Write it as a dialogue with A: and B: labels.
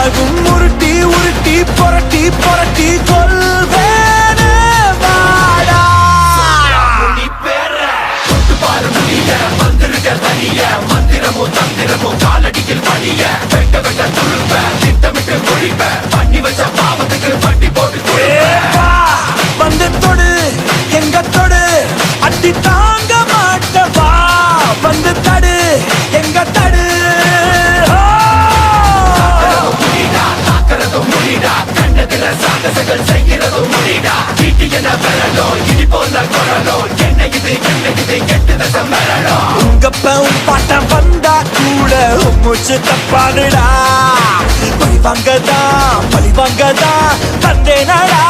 A: உன்னாகும் உருட்டி உருட்டி புரட்டி புரட்டி கொள்வேனே வாடா. மந்திரமோ தந்திரமோ காலடியில் பணிய வெட்ட வெட்ட துருப்ப திட்டமிட்டு ஒழிப்ப பண்ணி வச்ச பாவத்துக்கு வட்டி போட்டு வந்து தொடு எங்க தொடு அடி தாங்க மாட்டவா வந்து தடு எங்க தடு. கண்ணத்துல சாகசங்கள் செய்கிறதும் முடிடா வீட்டு என்ன வரலோ இடி போல குரலோ என்ன இது கெட்டு தசம் வரலோ. உங்க பாட்டம் வந்தா கூட மூச்சு தப்பாடுடா பழி வாங்கதான் வந்தேனடா.